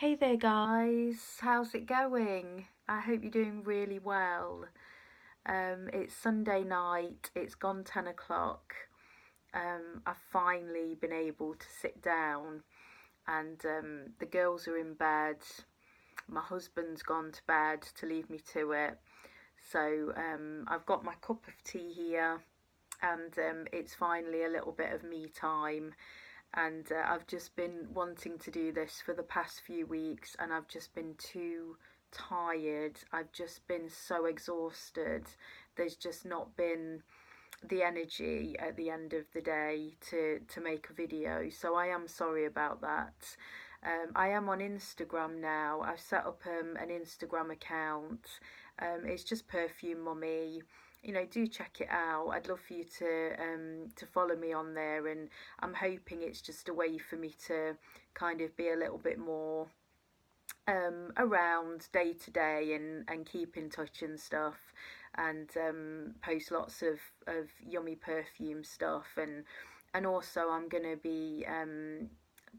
Hey there, guys. How's it going? I hope you're doing really well. It's Sunday night, it's gone 10 o'clock. I've finally been able to sit down, and the girls are in bed. My husband's gone to bed to leave me to it. So I've got my cup of tea here, and it's finally a little bit of me time. And I've just been wanting to do this for the past few weeks, and I've just been too tired. I've just been so exhausted. There's just not been the energy at the end of the day to make a video, so I am sorry about that. I am on Instagram now. I've set up an Instagram account. It's just Perfume Mummy. Do check it out. I'd love for you to follow me on there, and I'm hoping it's just a way for me to kind of be a little bit more around day to day, and keep in touch and stuff, and post lots of yummy perfume stuff, and also I'm gonna be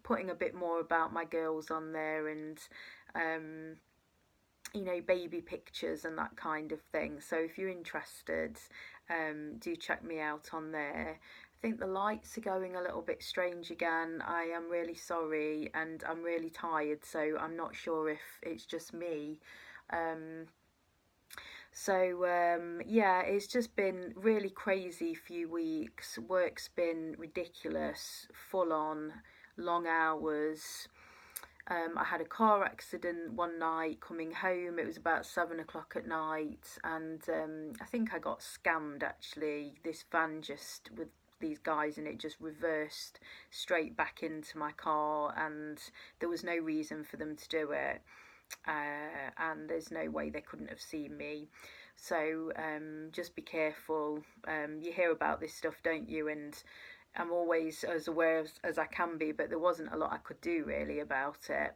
putting a bit more about my girls on there, and um, baby pictures and that kind of thing. So if you're interested, do check me out on there. I think the lights are going a little bit strange again. I am really sorry, and I'm really tired, so I'm not sure if it's just me. Um, yeah, it's just been really crazy few weeks. Work's been ridiculous, full on, long hours. I had a car accident one night coming home. It was about 7 o'clock at night, and I think I got scammed actually. This van just with these guys in it just reversed straight back into my car, and there was no reason for them to do it. And there's no way they couldn't have seen me. So just be careful. You hear about this stuff, don't you? And I'm always as aware as I can be, but there wasn't a lot I could do really about it,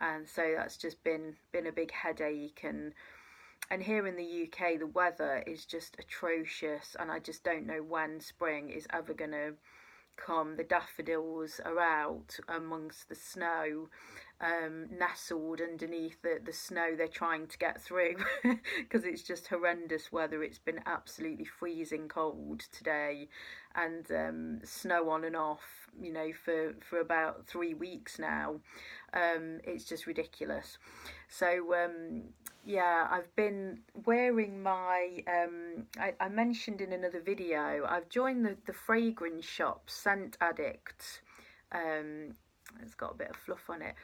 and so that's just been a big headache. And here in the UK, the weather is just atrocious, and I just don't know when spring is ever gonna come. The daffodils are out amongst the snow, nestled underneath the snow they're trying to get through, because it's just horrendous weather. It's been absolutely freezing cold today, and snow on and off, for about 3 weeks now. It's just ridiculous. So yeah, I've been wearing my I mentioned in another video, I've joined the fragrance shop Scent Addict. It's got a bit of fluff on it.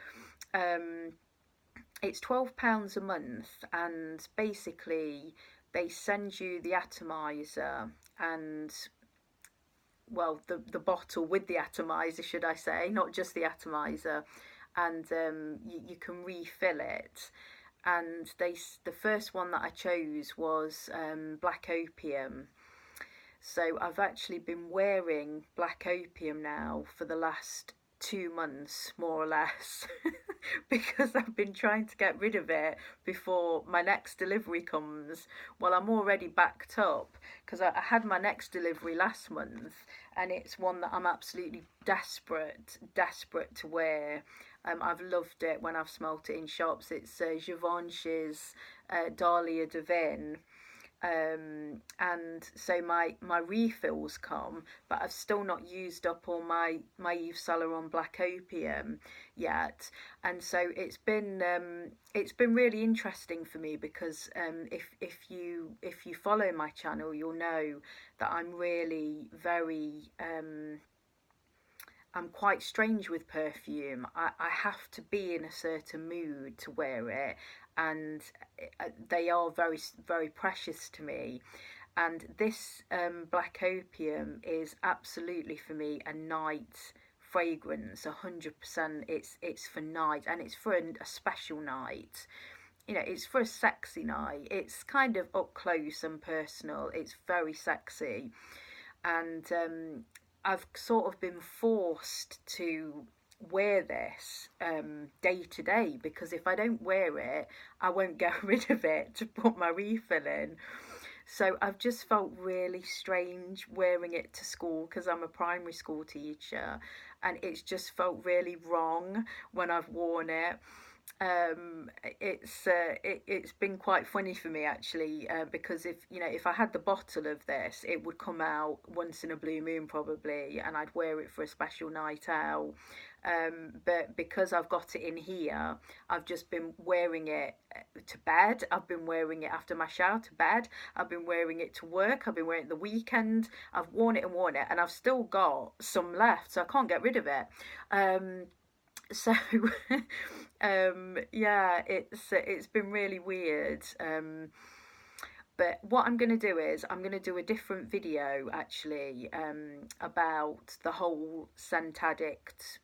It's £12 a month, and basically they send you the atomizer, and well, the bottle with the atomizer, should I say, not just the atomizer, and you can refill it. And the first one that I chose was Black Opium. So I've actually been wearing Black Opium now for the last 2 months, more or less, because I've been trying to get rid of it before my next delivery comes. Well, I'm already backed up because I had my next delivery last month, and it's one that I'm absolutely desperate to wear. I've loved it when I've smelt it in shops. It's Givenchy's Dahlia Divine. And so my refills come, but I've still not used up all my Yves Saint Laurent Black Opium yet, and so it's been really interesting for me, because if you follow my channel, you'll know that I'm really very I'm quite strange with perfume. I have to be in a certain mood to wear it, and they are very, very precious to me. And this Black Opium is absolutely for me a night fragrance, 100%. It's for night, and it's for a special night. It's for a sexy night. It's kind of up close and personal. It's very sexy, and I've sort of been forced to wear this day to day, because if I don't wear it, I won't get rid of it to put my refill in. So I've just felt really strange wearing it to school, because I'm a primary school teacher, and it's just felt really wrong when I've worn it. It's been quite funny for me actually, because if I had the bottle of this, it would come out once in a blue moon probably, and I'd wear it for a special night out. But because I've got it in here, I've just been wearing it to bed. I've been wearing it after my shower to bed. I've been wearing it to work. I've been wearing it the weekend. I've worn it, and I've still got some left, so I can't get rid of it. So yeah, it's been really weird. But what I'm going to do is I'm going to do a different video actually, about the whole scent addict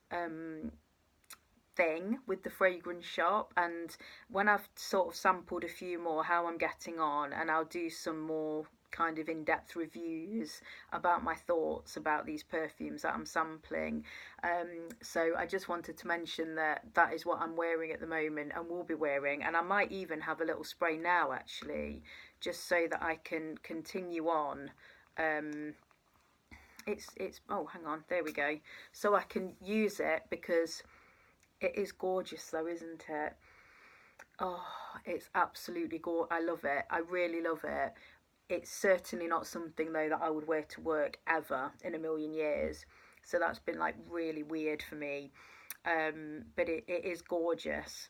thing with the fragrance shop, and when I've sort of sampled a few more, how I'm getting on, and I'll do some more kind of in-depth reviews about my thoughts about these perfumes that I'm sampling. So I just wanted to mention that that is what I'm wearing at the moment and will be wearing, and I might even have a little spray now actually, just so that I can continue on. It's oh, hang on, there we go, so I can use it because it is gorgeous though, isn't it? Oh, it's absolutely gorgeous. I love it. I really love it. It's certainly not something though that I would wear to work ever in a million years. So that's been like really weird for me. But it is gorgeous.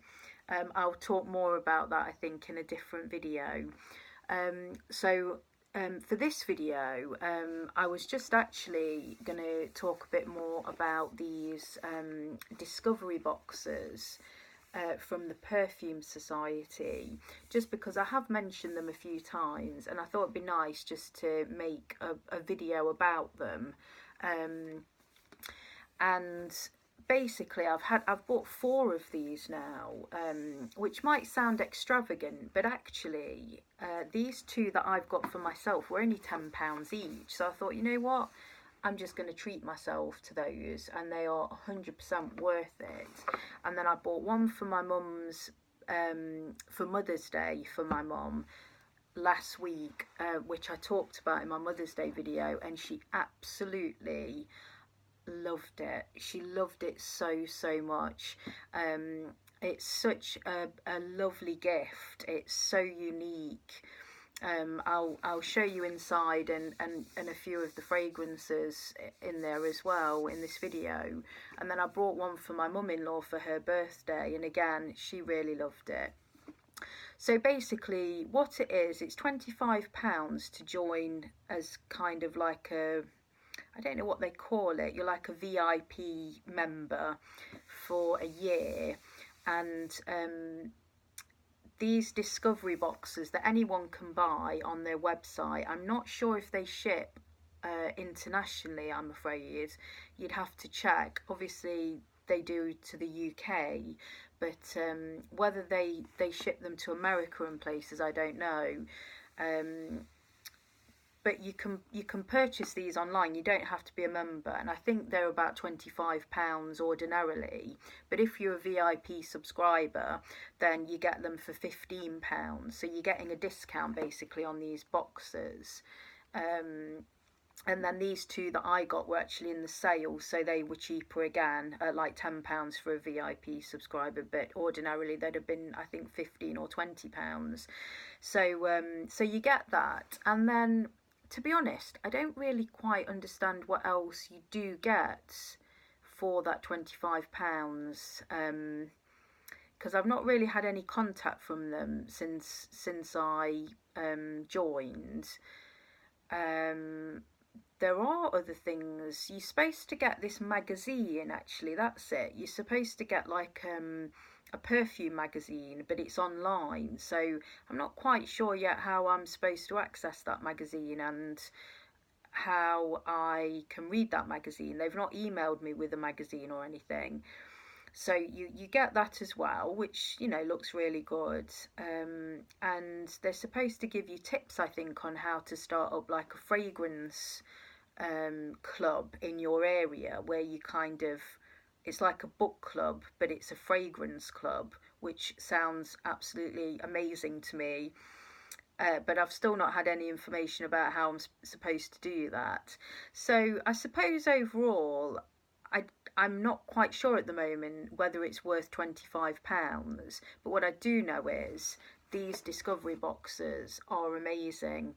I'll talk more about that I think in a different video. For this video, I was just actually going to talk a bit more about these discovery boxes from the Perfume Society, just because I have mentioned them a few times and I thought it'd be nice just to make a video about them. And basically I've bought 4 of these now, which might sound extravagant, but actually these 2 that I've got for myself were only £10 each, so I thought, you know what, I'm just going to treat myself to those, and they are 100% worth it. And then I bought one for my mum's, for Mother's Day for my mum last week, which I talked about in my Mother's Day video, and she absolutely loved it. She loved it so much. It's such a lovely gift. It's so unique. I'll show you inside and a few of the fragrances in there as well in this video. And then I brought one for my mum-in-law for her birthday, and again she really loved it. So basically what it is, it's £25 to join as kind of like a, I don't know what they call it, you're like a VIP member for a year. And these discovery boxes that anyone can buy on their website, I'm not sure if they ship internationally, I'm afraid. You'd have to check. Obviously they do to the UK, but whether they ship them to America and places, I don't know. But you can purchase these online. You don't have to be a member, and I think they're about £25 ordinarily. But if you're a VIP subscriber, then you get them for £15. So you're getting a discount basically on these boxes. And then these 2 that I got were actually in the sale, so they were cheaper again, at like £10 for a VIP subscriber, but ordinarily they'd have been, I think, £15 or £20. So you get that, and then, to be honest, I don't really quite understand what else you do get for that £25, because I've not really had any contact from them since I joined. There are other things. You're supposed to get this magazine, actually, that's it. You're supposed to get like a perfume magazine, but it's online, so I'm not quite sure yet how I'm supposed to access that magazine and how I can read that magazine. They've not emailed me with a magazine or anything. So you get that as well, which, you know, looks really good. And they're supposed to give you tips, I think, on how to start up like a fragrance club in your area, where you kind of, it's like a book club, but it's a fragrance club, which sounds absolutely amazing to me. But I've still not had any information about how I'm supposed to do that. So I suppose overall, I'm not quite sure at the moment whether it's worth £25, but what I do know is these discovery boxes are amazing,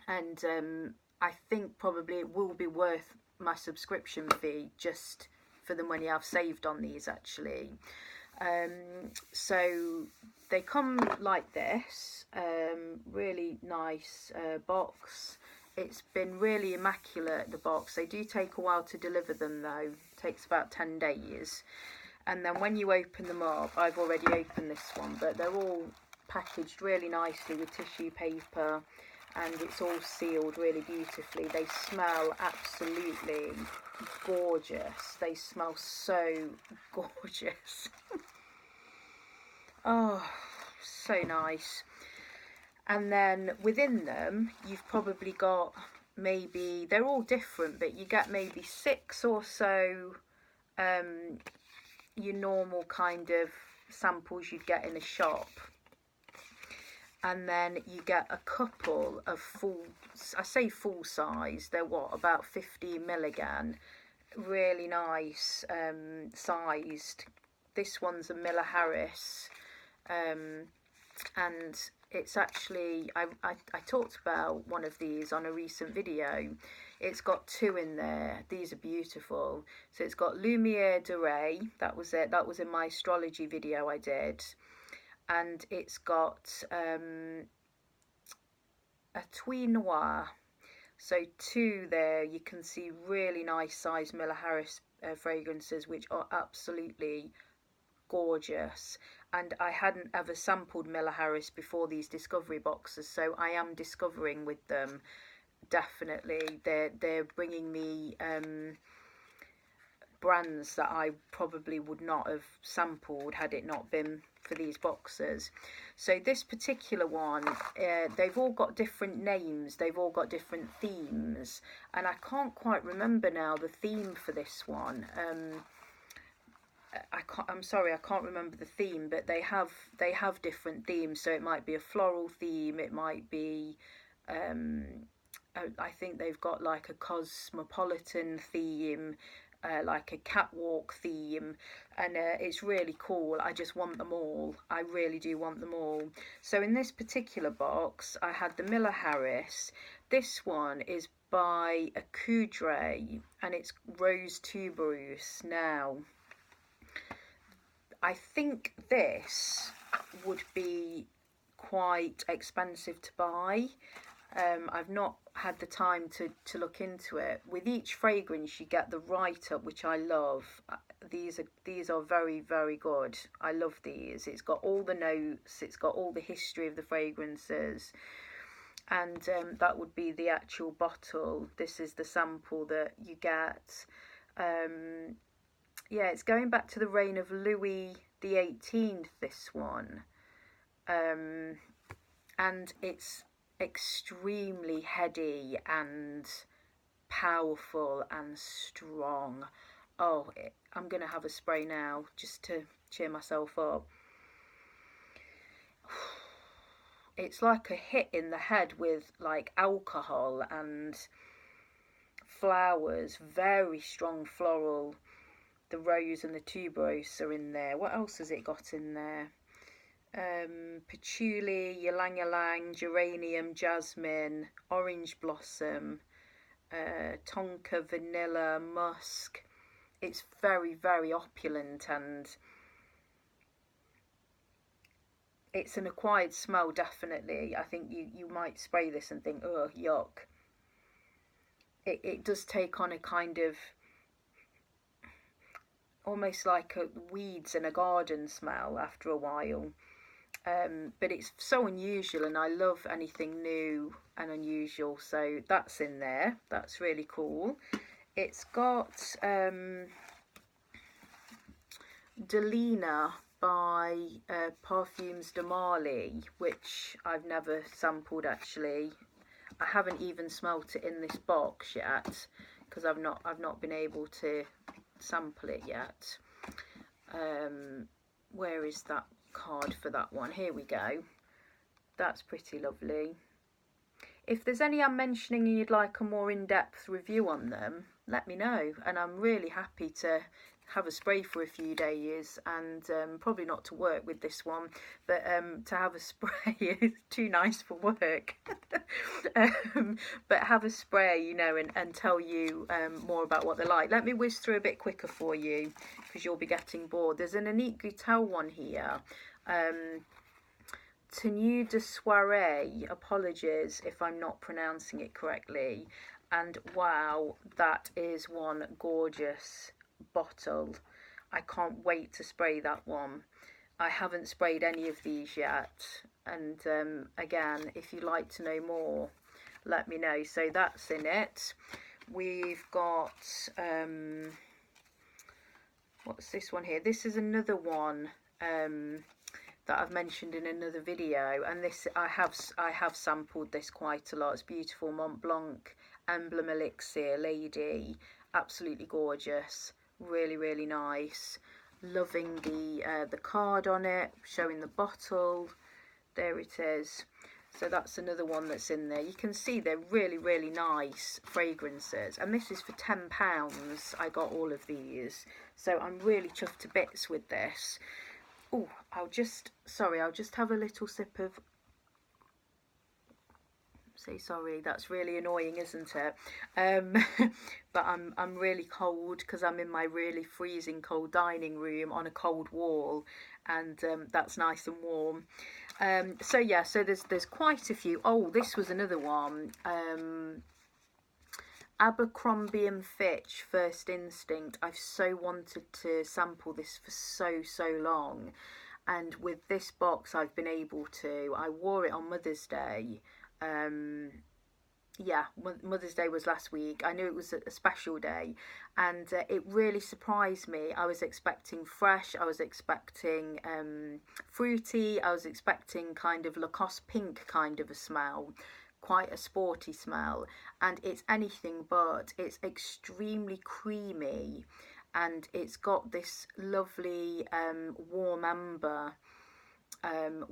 and I think probably it will be worth my subscription fee just for the money I've saved on these actually. So they come like this, really nice box. It's been really immaculate, the box. They do take a while to deliver them though, it takes about 10 days. And then when you open them up, I've already opened this one, but they're all packaged really nicely with tissue paper, and it's all sealed really beautifully. They smell absolutely gorgeous. They smell so gorgeous. Oh, so nice. And then within them, you've probably got maybe, they're all different, but you get maybe 6 or so your normal kind of samples you'd get in a shop. And then you get a couple of full, I say full size, they're what, about 50 milligram, really nice sized. This one's a Miller Harris, and it's actually, I talked about one of these on a recent video. It's got 2 in there. These are beautiful. So it's got Lumiere de Ray, that was it, that was in my astrology video I did. And it's got a Twee Noir. So 2 there. You can see really nice size Miller Harris fragrances, which are absolutely gorgeous. And I hadn't ever sampled Miller Harris before these discovery boxes, so I am discovering with them, definitely. They're bringing me brands that I probably would not have sampled had it not been for these boxes. So this particular one, they've all got different names, they've all got different themes, and I can't quite remember now the theme for this one. I'm sorry, I can't remember the theme, but they have different themes. So it might be a floral theme, it might be I think they've got like a cosmopolitan theme, like a catwalk theme, and it's really cool. I just want them all. I really do want them all. So in this particular box, I had the Miller Harris. This one is by a Coudray, and it's Rose Tuberose. Now, I think this would be quite expensive to buy. I've not had the time to look into it. With each fragrance you get the write-up, which I love. These are very, very good. I love these. It's got all the notes, it's got all the history of the fragrances, and that would be the actual bottle. This is the sample that you get. Yeah, it's going back to the reign of Louis the 18th, this one, and it's extremely heady and powerful and strong. Oh, I'm gonna have a spray now just to cheer myself up. It's like a hit in the head with like alcohol and flowers, very strong floral. The rose and the tuberose are in there. What else has it got in there? Patchouli, ylang ylang, geranium, jasmine, orange blossom, tonka, vanilla, musk. It's very, very opulent, and it's an acquired smell, definitely. I think you might spray this and think, oh, yuck. It does take on a kind of almost like weeds in a garden smell after a while. But it's so unusual, and I love anything new and unusual, so that's in there. That's really cool. It's got Delina by Parfums de Marly, which I've never sampled actually. I haven't even smelt it in this box yet because I've not been able to sample it yet. Where is that card for that one? Here we go. That's pretty lovely. If there's any I'm mentioning and you'd like a more in-depth review on them, let me know. And I'm really happy to have a spray for a few days, and probably not to work with this one, but to have a spray is too nice for work. But have a spray, you know, and tell you more about what they're like. Let me whiz through a bit quicker for you, because you'll be getting bored. There's an Unique Goutel one here. Tenue de Soiree, apologies if I'm not pronouncing it correctly. And wow, that is one gorgeous bottle. I can't wait to spray that one. I haven't sprayed any of these yet. And again, if you'd like to know more, let me know. So that's in it. We've got, what's this one here? This is another one that I've mentioned in another video, and this I have sampled this quite a lot. It's beautiful. Mont Blanc Emblem Elixir Lady, absolutely gorgeous, really, really nice. Loving the card on it, showing the bottle. There it is. So that's another one that's in there. You can see they're really, really nice fragrances, and this is for £10. I got all of these, so I'm really chuffed to bits with this. Oh, I'll just have a little sip of, say sorry, that's really annoying, isn't it? But I'm really cold because I'm in my really freezing cold dining room on a cold wall, and that's nice and warm. So yeah, so there's quite a few. Oh, this was another one. Abercrombie and Fitch First Instinct. I've so wanted to sample this for so long, and with this box I've been able to. I wore it on Mother's Day. Yeah, Mother's Day was last week. I knew it was a special day, and it really surprised me. I was expecting fresh, I was expecting fruity, I was expecting kind of Lacoste pink kind of a smell, quite a sporty smell, and it's anything but. It's extremely creamy, and it's got this lovely warm amber,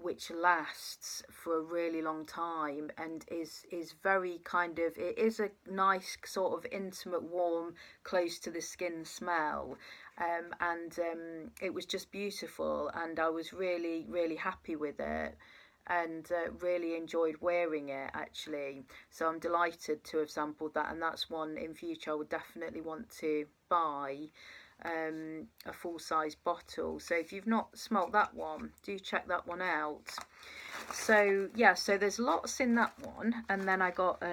which lasts for a really long time, and is very kind of, it is a nice sort of intimate, warm, close to the skin smell, and it was just beautiful, and I was really, really happy with it, and really enjoyed wearing it actually. So I'm delighted to have sampled that, and that's one in future I would definitely want to buy, a full-size bottle. So if you've not smelt that one, do check that one out. So yeah, so there's lots in that one, and then I got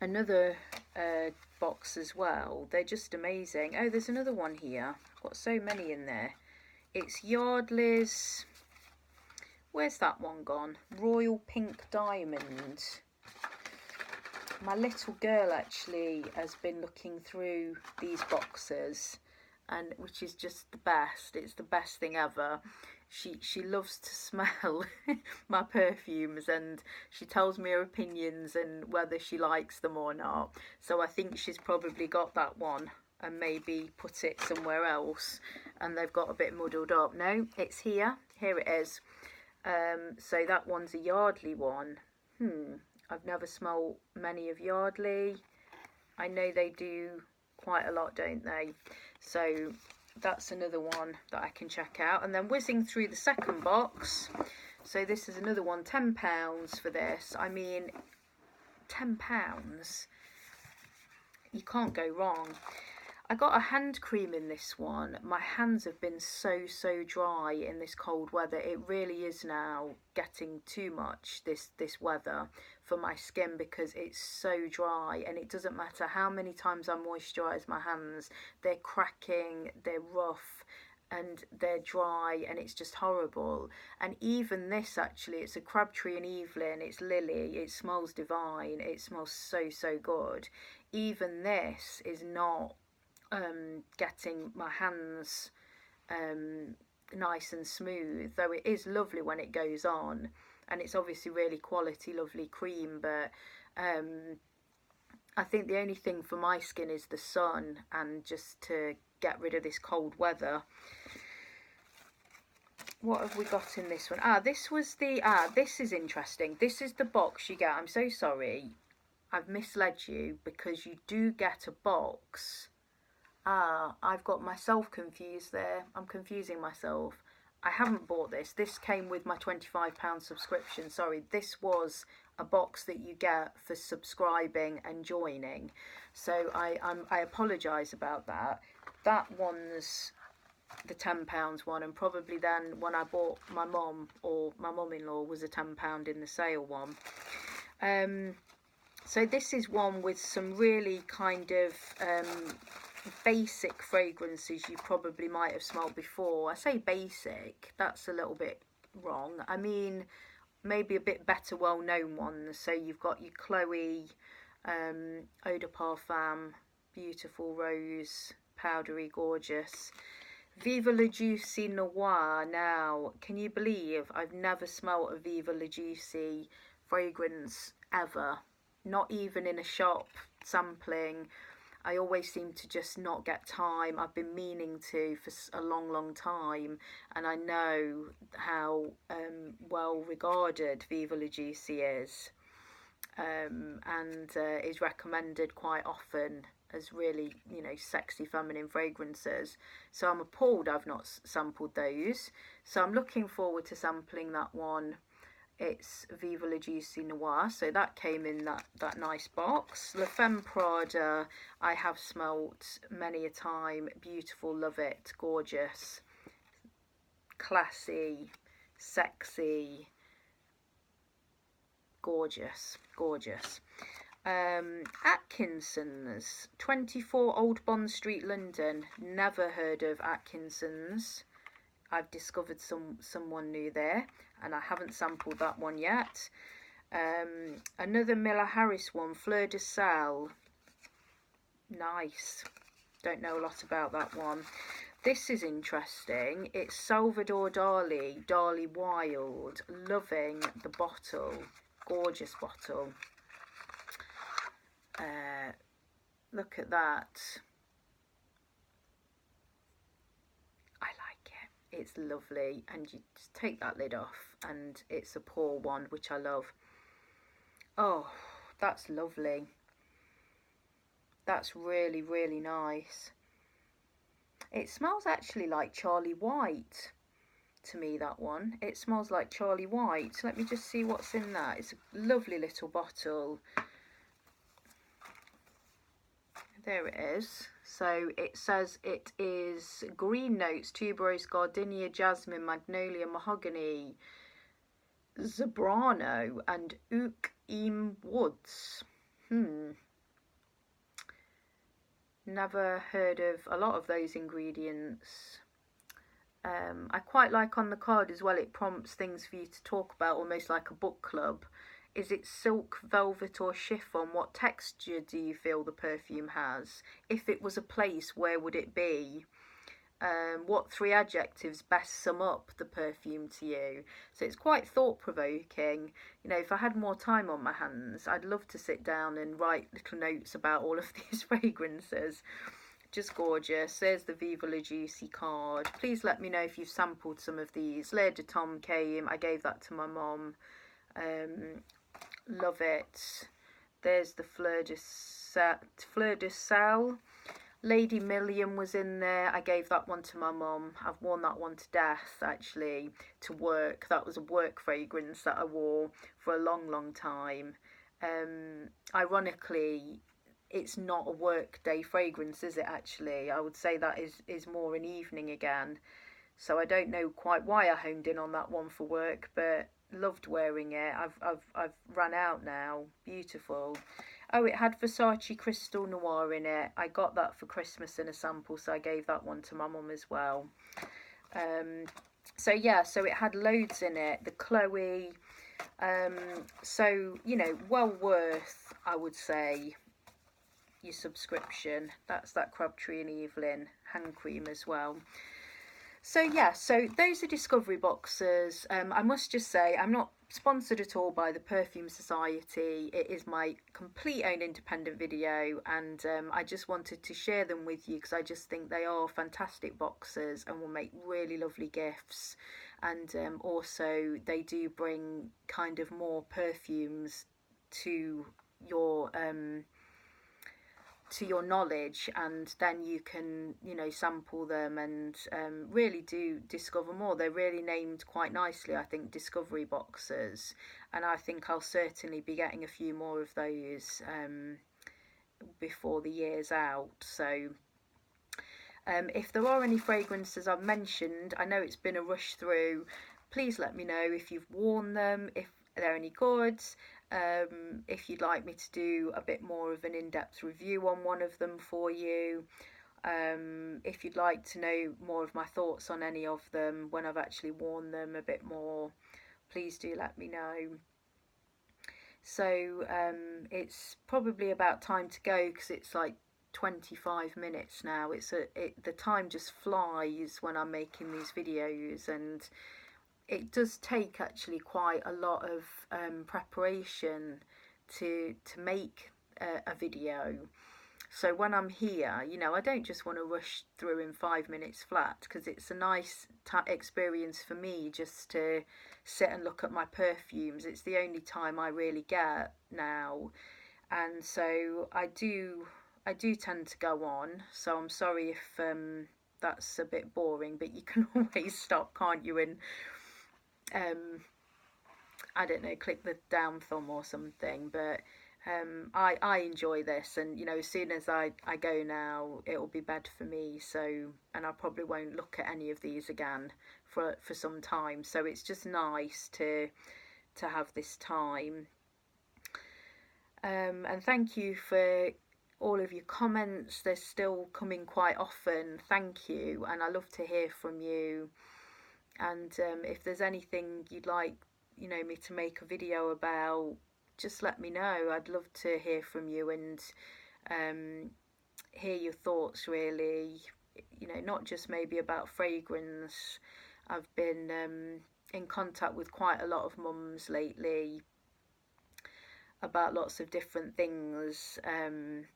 another box as well. They're just amazing. Oh, there's another one here. I've got so many in there. It's Yardley's, where's that one gone? Royal Pink Diamond. My little girl actually has been looking through these boxes, and which is just the best. It's the best thing ever. She loves to smell my perfumes, and she tells me her opinions and whether she likes them or not. So I think she's probably got that one and maybe put it somewhere else, and they've got a bit muddled up. No, it's here. Here it is. So that one's a Yardley one. I've never smelled many of Yardley. I know they do quite a lot, don't they? So that's another one that I can check out. And then whizzing through the second box. So this is another one, £10 for this. I mean, £10. You can't go wrong. I got a hand cream in this one. My hands have been so dry in this cold weather. It really is now getting too much, this weather, for my skin, because it's so dry, and it doesn't matter how many times I moisturise my hands, they're cracking, they're rough, and they're dry, and it's just horrible. And even this, actually, it's a Crabtree and Evelyn, it's Lily, it smells divine, it smells so good. Even this is not getting my hands nice and smooth, though it is lovely when it goes on, and it's obviously really quality, lovely cream. But I think the only thing for my skin is the sun, and just to get rid of this cold weather. What have we got in this one? This was the, this is interesting. This is the box you get. I'm so sorry. I've misled you, because you do get a box. Ah, I've got myself confused there. I'm confusing myself. I haven't bought this. This came with my £25 subscription. Sorry, this was a box that you get for subscribing and joining. So I apologise about that. That one's the £10 one, and probably then when I bought my mum, or my mum-in-law, was a £10 in the sale one. So this is one with some really kind of basic fragrances you probably might have smelled before. I say basic, that's a little bit wrong. I mean, maybe a bit better well-known ones. So you've got your Chloe, Eau de Parfum, beautiful rose, powdery, gorgeous. Viva La Juicy Noir. Now, can you believe I've never smelled a Viva La Juicy fragrance ever? Not even in a shop sampling. I always seem to just not get time. I've been meaning to for a long time, and I know how well regarded Viva La Juicy is, and is recommended quite often as really, you know, sexy feminine fragrances. So I'm appalled I've not sampled those. So I'm looking forward to sampling that one. It's Viva La Juicy Noir, so that came in that nice box. La Femme Prada, I have smelt many a time. Beautiful, love it, gorgeous, classy, sexy, gorgeous. Atkinson's, 24 Old Bond Street, London. Never heard of Atkinson's. I've discovered someone new there, and I haven't sampled that one yet. Another Miller Harris one, Fleur de Sel. Nice. Don't know a lot about that one. This is interesting. It's Salvador Dali, Dali Wild. Loving the bottle. Gorgeous bottle. Look at that. I like it. It's lovely, and you just take that lid off and it's a pour one, which I love. Oh, that's lovely. That's really, really nice. It smells actually like Charlie White to me, that one. It smells like Charlie White. Let me just see what's in that. It's a lovely little bottle. There it is. So it says it is green notes, tuberose, gardenia, jasmine, magnolia, mahogany, zebrano, and oak woods. Never heard of a lot of those ingredients. I quite like on the card as well, it prompts things for you to talk about, almost like a book club. Is it silk, velvet or chiffon? What texture do you feel the perfume has? If it was a place, where would it be? What 3 adjectives best sum up the perfume to you? So it's quite thought-provoking. You know, if I had more time on my hands, I'd love to sit down and write little notes about all of these fragrances. Just gorgeous. There's the Viva La Juicy card. Please let me know if you've sampled some of these. L'air de Tom came. I gave that to my mom. Love it. There's the Fleur de Sel. Lady Million was in there. I gave that one to my mum. I've worn that one to death, actually, to work. That was a work fragrance that I wore for a long time. Ironically, it's not a work day fragrance, is it, actually? I would say that is more an evening again. So I don't know quite why I honed in on that one for work, but loved wearing it. I've run out now. Beautiful. Oh, it had Versace Crystal Noir in it. I got that for Christmas in a sample, so I gave that one to my mum as well. So yeah, so it had loads in it. The Chloe. So, you know, well worth, I would say, your subscription. That's that Crabtree and Evelyn hand cream as well. So yeah, so those are discovery boxes. I must just say, I'm not sponsored at all by the Perfume Society. It is my complete own independent video, and I just wanted to share them with you because I just think they are fantastic boxes and will make really lovely gifts. And also they do bring kind of more perfumes to your knowledge, and then you can, you know, sample them and really do discover more. They're really named quite nicely, I think, discovery boxes, and I think I'll certainly be getting a few more of those before the year's out. So if there are any fragrances I've mentioned, I know it's been a rush through, please let me know if you've worn them, if they're any good, if you'd like me to do a bit more of an in-depth review on one of them for you, if you'd like to know more of my thoughts on any of them when I've actually worn them a bit more, please do let me know. So it's probably about time to go, because it's like 25 minutes now. The time just flies when I'm making these videos, and it does take actually quite a lot of preparation to make a video. So when I'm here, you know, I don't just want to rush through in 5 minutes flat, because it's a nice experience for me just to sit and look at my perfumes. It's the only time I really get now, and so I do tend to go on. So I'm sorry if that's a bit boring, but you can always stop, can't you, and I don't know, click the down thumb or something. But I enjoy this, and you know, as soon as I go now, it'll be bed for me. So, and I probably won't look at any of these again for some time. So it's just nice to have this time. And thank you for all of your comments. They're still coming quite often. Thank you, and I love to hear from you. And if there's anything you'd like, you know, me to make a video about, just let me know. I'd love to hear from you and hear your thoughts, really. You know, not just maybe about fragrance. I've been in contact with quite a lot of mums lately about lots of different things, and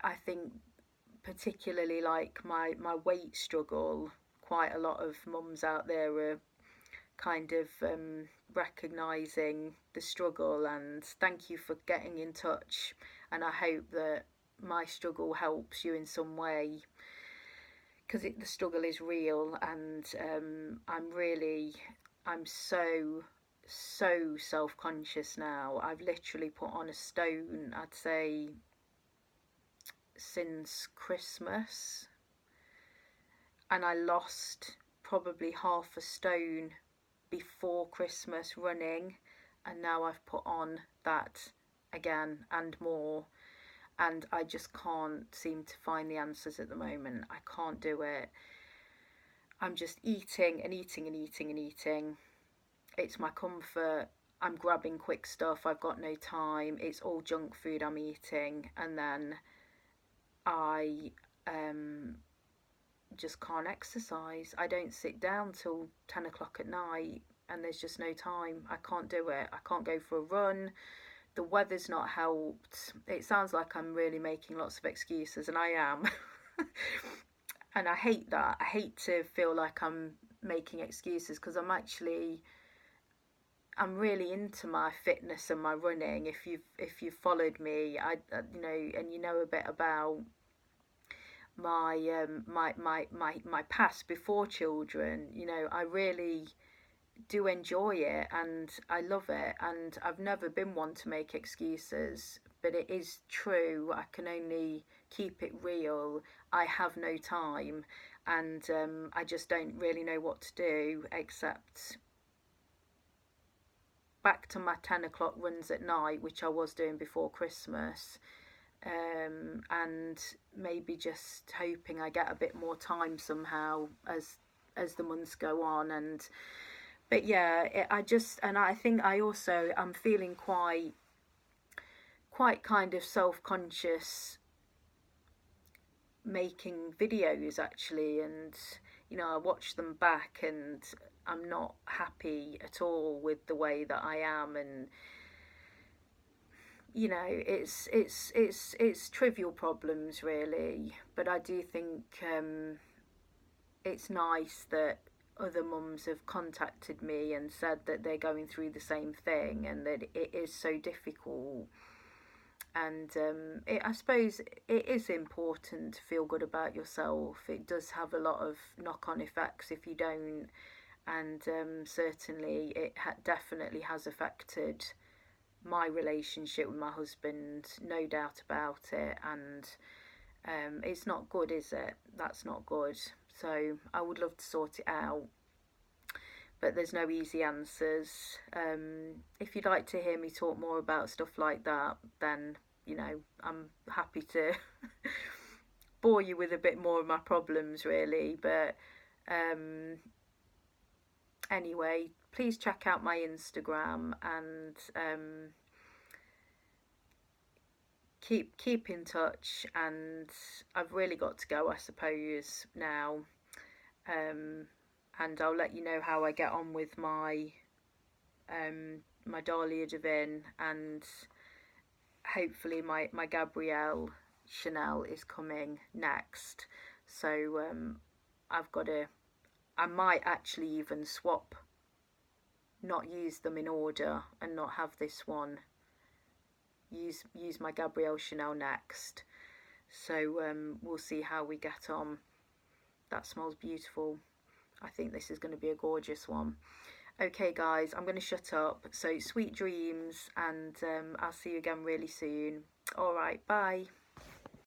I think particularly like my weight struggle, quite a lot of mums out there are kind of recognising the struggle, and thank you for getting in touch, and I hope that my struggle helps you in some way, because the struggle is real, and I'm so self-conscious now. I've literally put on a stone, I'd say, since Christmas, and I lost probably half a stone before Christmas running, and now I've put on that again and more, and I just can't seem to find the answers at the moment. I can't do it. I'm just eating and eating and eating and eating. It's my comfort. I'm grabbing quick stuff. I've got no time. It's all junk food I'm eating, and then I just can't exercise. I don't sit down till 10 o'clock at night, and there's just no time. I can't do it. I can't go for a run. The weather's not helped. It sounds like I'm really making lots of excuses, and I am. And I hate that. I hate to feel like I'm making excuses, because I'm really into my fitness and my running. If you've followed me, you know, and you know a bit about my past before children, you know, I really do enjoy it and I love it, and I've never been one to make excuses, but it is true. I can only keep it real. I have no time, and I just don't really know what to do, except back to my 10 o'clock runs at night, which I was doing before Christmas, and maybe just hoping I get a bit more time somehow as the months go on. And but yeah, I think I'm feeling quite kind of self-conscious making videos, actually, and you know, I watch them back and I'm not happy at all with the way that I am, and you know, it's trivial problems, really, but I do think it's nice that other mums have contacted me and said that they're going through the same thing and that it is so difficult. And I suppose it is important to feel good about yourself. It does have a lot of knock-on effects if you don't, and certainly it definitely has affected my relationship with my husband, no doubt about it. And it's not good, is it? That's not good. So I would love to sort it out, but there's no easy answers. If you'd like to hear me talk more about stuff like that, then I'm happy to bore you with a bit more of my problems, really. But anyway, please check out my Instagram and keep in touch. And I've really got to go, I suppose, now. And I'll let you know how I get on with my my Dahlia Divine, and hopefully my Gabrielle Chanel is coming next. So I might actually even swap, not use them in order and not have this one, use my Gabrielle Chanel next. So we'll see how we get on. That smells beautiful. I think this is going to be a gorgeous one. Okay guys, I'm going to shut up. So sweet dreams, and I'll see you again really soon. Alright, bye.